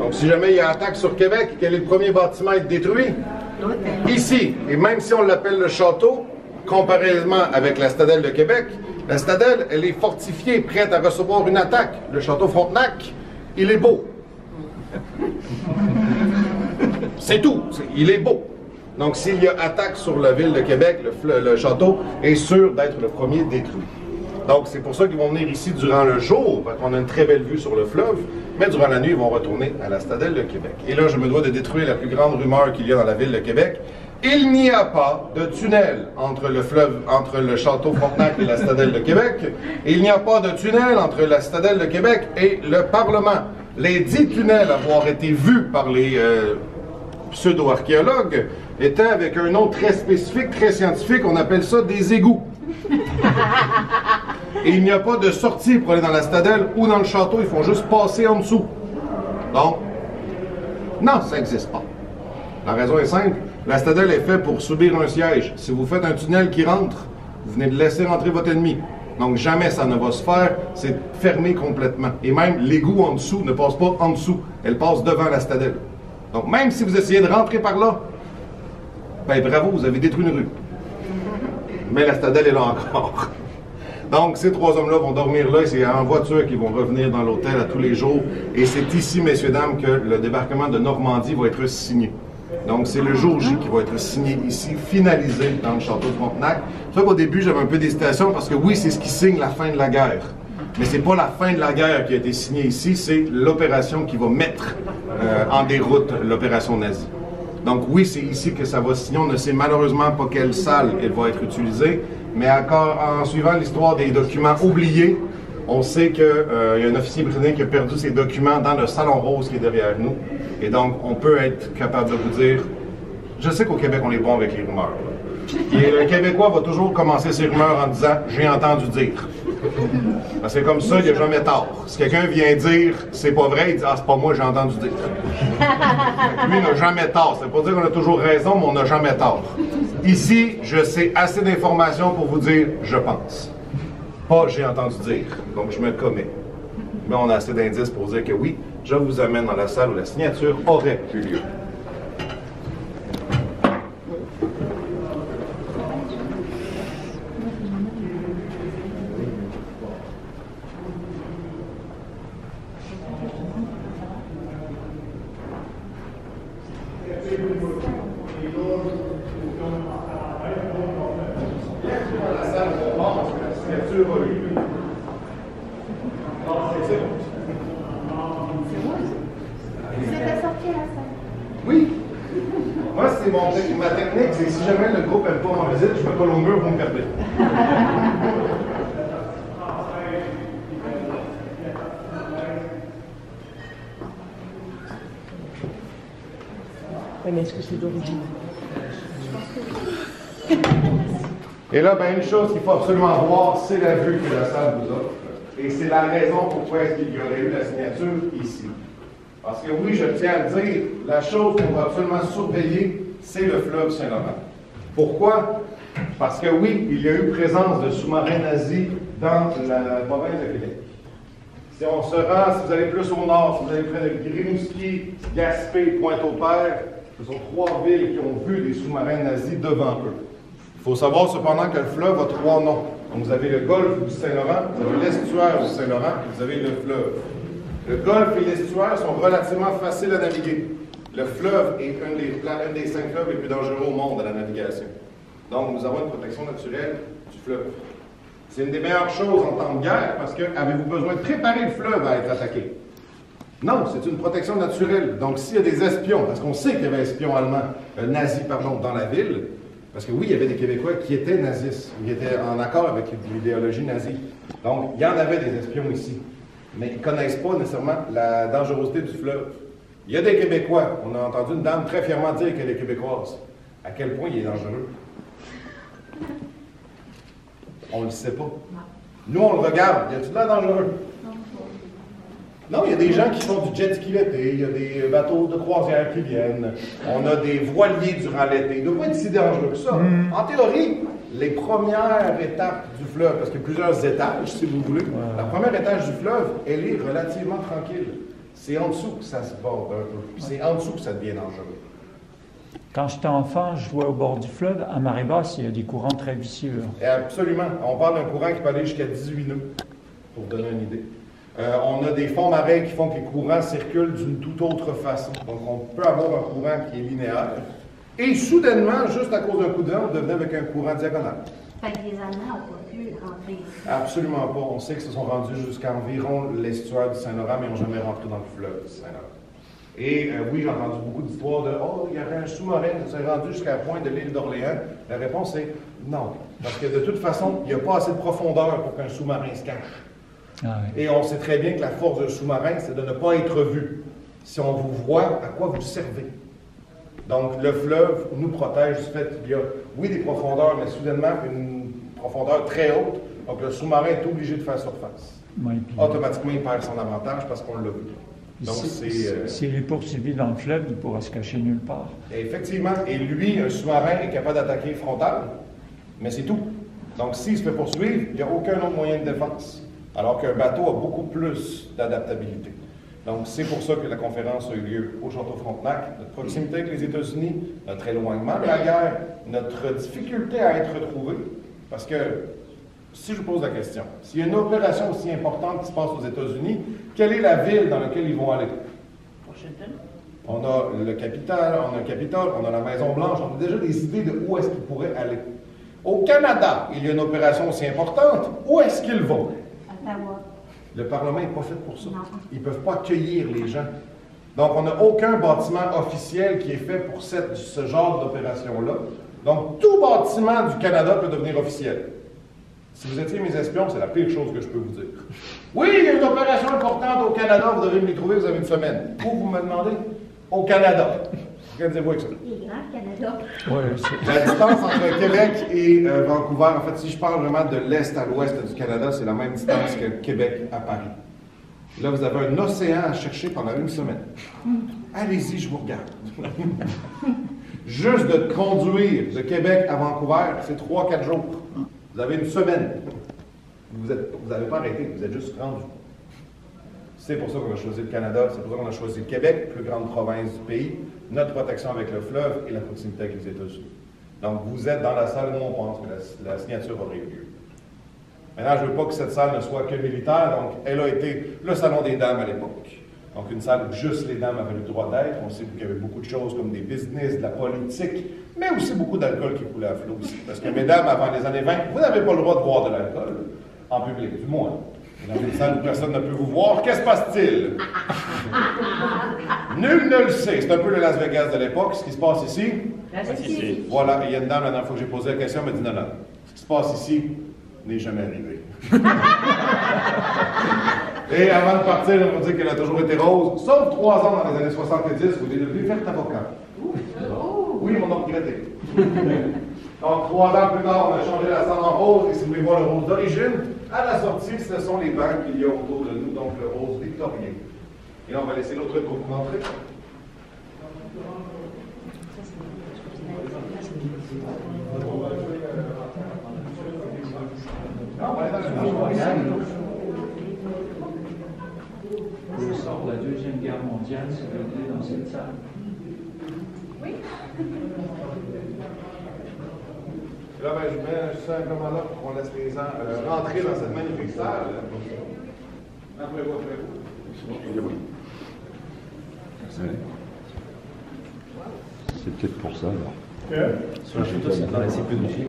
Donc, si jamais il y a attaque sur Québec, quel est le premier bâtiment à être détruit? Ici. Et même si on l'appelle le château, comparativement avec la Citadelle de Québec, la Citadelle, elle est fortifiée, prête à recevoir une attaque. Le château Frontenac, il est beau. C'est tout. Il est beau. Donc, s'il y a attaque sur la ville de Québec, le château est sûr d'être le premier détruit. Donc, c'est pour ça qu'ils vont venir ici durant le jour, parce qu'on a une très belle vue sur le fleuve, mais durant la nuit, ils vont retourner à la Citadelle de Québec. Et là, je me dois de détruire la plus grande rumeur qu'il y a dans la ville de Québec. Il n'y a pas de tunnel entre le fleuve, entre le château Frontenac et la Citadelle de Québec. Il n'y a pas de tunnel entre la Citadelle de Québec et le Parlement. Les 10 tunnels à avoir été vus par les pseudo-archéologues étaient avec un nom très spécifique, très scientifique. On appelle ça des égouts. Et il n'y a pas de sortie pour aller dans la Citadelle ou dans le château. Ils font juste passer en dessous. Donc, non, ça n'existe pas. La raison est simple. La Citadelle est faite pour subir un siège. Si vous faites un tunnel qui rentre, vous venez de laisser rentrer votre ennemi. Donc jamais ça ne va se faire. C'est fermé complètement. Et même l'égout en dessous ne passe pas en dessous. Elle passe devant la Citadelle. Donc même si vous essayez de rentrer par là, ben bravo, vous avez détruit une rue. Mais la Citadelle est là encore. Donc ces 3 hommes-là vont dormir là et c'est en voiture qu'ils vont revenir dans l'hôtel à tous les jours. Et c'est ici, messieurs, dames, que le débarquement de Normandie va être signé. Donc, c'est le jour J qui va être signé ici, finalisé dans le château de Frontenac. C'est pour ça qu'au début, j'avais un peu d'hésitation parce que oui, c'est ce qui signe la fin de la guerre. Mais c'est pas la fin de la guerre qui a été signée ici, c'est l'opération qui va mettre en déroute l'opération nazie. Donc oui, c'est ici que ça va signer. On ne sait malheureusement pas quelle salle elle va être utilisée, mais encore en suivant l'histoire des documents oubliés, on sait qu'il y a un officier britannique qui a perdu ses documents dans le salon rose qui est derrière nous. Et donc, on peut être capable de vous dire, je sais qu'au Québec, on est bon avec les rumeurs. Et le Québécois va toujours commencer ses rumeurs en disant, j'ai entendu dire. Parce que comme ça, il n'y a jamais tort. Si quelqu'un vient dire, c'est pas vrai, il dit, ah, c'est pas moi, j'ai entendu dire. Lui, il n'a jamais tort. Ça ne veut pas dire qu'on a toujours raison, mais on n'a jamais tort. Ici, je sais assez d'informations pour vous dire, je pense. Pas, j'ai entendu dire. Donc, je me commets. Mais on a assez d'indices pour dire que oui, je vous amène dans la salle où la signature aurait eu lieu. Oui. Moi, c'est ma technique, c'est si jamais le groupe n'aime pas ma visite, je ne fais pas au mur, vous me perdez. Oui, mais est-ce que c'est d'origine? Et là, ben, une chose qu'il faut absolument voir, c'est la vue que la salle vous offre. Et c'est la raison pourquoi est-ce qu'il y aurait eu la signature ici. Parce que oui, je tiens à le dire, la chose qu'on va absolument surveiller, c'est le fleuve Saint-Laurent. Pourquoi? Parce que oui, il y a eu présence de sous-marins nazis dans la province de Québec. Si on se rend, si vous allez plus au nord, si vous allez près de Rimouski, Gaspé, Pointe-au-Père, ce sont 3 villes qui ont vu des sous-marins nazis devant eux. Il faut savoir cependant que le fleuve a 3 noms. Donc vous avez le golfe du Saint-Laurent, vous avez l'estuaire du Saint-Laurent, et vous avez le fleuve. Le golfe et l'estuaire sont relativement faciles à naviguer. Le fleuve est un des 5 fleuves les plus dangereux au monde à la navigation. Donc nous avons une protection naturelle du fleuve. C'est une des meilleures choses en temps de guerre parce que avez-vous besoin de préparer le fleuve à être attaqué? Non, c'est une protection naturelle. Donc s'il y a des espions, parce qu'on sait qu'il y avait espions allemands, nazis, pardon, dans la ville, parce que oui, il y avait des Québécois qui étaient nazistes, qui étaient en accord avec l'idéologie nazie. Donc il y en avait des espions ici. Mais ils ne connaissent pas nécessairement la dangerosité du fleuve. Il y a des Québécois. On a entendu une dame très fièrement dire qu'elle est québécoise. À quel point il est dangereux? On ne le sait pas. Nous, on le regarde. Y a-t-il de l'air dangereux? Non, il y a des gens qui font du jet ski l'été, il y a des bateaux de croisière qui viennent, on a des voiliers durant l'été. Il ne doit pas être si dangereux que ça. En théorie, les premières étapes du fleuve, parce qu'il y a plusieurs étages, si vous voulez, la première étage du fleuve, elle est relativement tranquille. C'est en dessous que ça se borde un peu. Puis c'est en dessous que ça devient dangereux. Quand j'étais enfant, je jouais au bord du fleuve. À marée basse, il y a des courants très vicieux. Et absolument. On parle d'un courant qui peut aller jusqu'à 18 nœuds, pour vous donner une idée. On a des fonds marins qui font que les courants circulent d'une toute autre façon. Donc, on peut avoir un courant qui est linéaire. Et soudainement, juste à cause d'un coup de vent, on devenait avec un courant diagonal. Fait que les Allemands n'ont pas pu rentrer ici. Absolument pas. On sait qu'ils se sont rendus jusqu'à environ l'estuaire du Saint-Laurent, mais ils n'ont jamais rentré dans le fleuve du Saint-Laurent. Et oui, j'ai entendu beaucoup d'histoires de « Oh, il y aurait un sous-marin qui s'est rendu jusqu'à la pointe de l'île d'Orléans ». La réponse est non. Parce que de toute façon, il n'y a pas assez de profondeur pour qu'un sous-marin se cache. Ah oui. Et on sait très bien que la force d'un sous-marin, c'est de ne pas être vu. Si on vous voit, à quoi vous servez? Donc, le fleuve nous protège du fait qu'il y a, oui, des profondeurs, mais soudainement, une profondeur très haute. Donc, le sous-marin est obligé de faire surface. Oui, puis, Automatiquement, il perd son avantage parce qu'on l'a vu. Donc, s'il est poursuivi dans le fleuve, il pourra se cacher nulle part. Effectivement. Et lui, un sous-marin est capable d'attaquer frontal, mais c'est tout. Donc, s'il se fait poursuivre, il n'y a aucun autre moyen de défense. Alors qu'un bateau a beaucoup plus d'adaptabilité. Donc, c'est pour ça que la conférence a eu lieu au Château Frontenac. Notre proximité avec les États-Unis, notre éloignement de la guerre, notre difficulté à être retrouvés. Parce que, si je vous pose la question, s'il y a une opération aussi importante qui se passe aux États-Unis, quelle est la ville dans laquelle ils vont aller? Washington. On a le Capitole, on a la Maison-Blanche, on a déjà des idées de où est-ce qu'ils pourraient aller. Au Canada, il y a une opération aussi importante. Où est-ce qu'ils vont? Ottawa. Le Parlement n'est pas fait pour ça. Non. Ils ne peuvent pas accueillir les gens. Donc, on n'a aucun bâtiment officiel qui est fait pour ce genre d'opération-là. Donc, tout bâtiment du Canada peut devenir officiel. Si vous étiez mes espions, c'est la pire chose que je peux vous dire. Oui, il y a une opération importante au Canada, vous devez me les trouver, vous avez une semaine. Où vous me demandez? Au Canada. Organisez-vous avec ça. Il est grand, le Canada. Oui, La distance entre Québec et Vancouver, en fait, si je parle vraiment de l'est à l'ouest du Canada, c'est la même distance que Québec à Paris. Là, vous avez un océan à chercher pendant une semaine. Allez-y, je vous regarde. Juste de conduire de Québec à Vancouver, c'est 3-4 jours. Vous avez une semaine. Vous n'avez pas arrêté, vous êtes juste rendu. C'est pour ça qu'on a choisi le Canada, c'est pour ça qu'on a choisi le Québec, plus grande province du pays, notre protection avec le fleuve et la proximité avec les États-Unis. Donc, vous êtes dans la salle où on pense que la signature aurait eu lieu. Maintenant, je ne veux pas que cette salle ne soit que militaire, donc elle a été le salon des dames à l'époque. Donc, une salle où juste les dames avaient le droit d'être. On sait qu'il y avait beaucoup de choses comme des business, de la politique, mais aussi beaucoup d'alcool qui coulait à flot aussi. Parce que, mesdames, avant les années 20, vous n'avez pas le droit de boire de l'alcool, en public, du moins. Dans une salle où personne ne peut vous voir, qu'est-ce qui se passe-t-il? Nul ne le sait. C'est un peu le Las Vegas de l'époque. Ce qui se passe ici, Ici. voilà. Et il y a une dame, la dernière fois que j'ai posé la question, elle m'a dit non, non. Ce qui se passe ici n'est jamais arrivé. Et avant de partir, on va dire qu'elle a toujours été rose, sauf 3 ans dans les années 70 où elle est devenue verte avocat. Oui, on a regretté. Donc, 3 ans plus tard, on a changé la salle en rose, et si vous voulez voir le rose d'origine, à la sortie, ce sont les bancs qu'il y a autour de nous, donc le rose victorien. Et là, on va laisser l'autre pour vous montrer. Non, on va aller dans le le sort de la Deuxième Guerre mondiale s'est réglé dans cette salle. Oui. Et là, ben, je mets simplement là pour qu'on laisse les gens rentrer dans cette magnifique salle. Après vous, après vous. Oui. C'est peut-être pour ça, alors. Que? Sur la photo, ça paraissait plus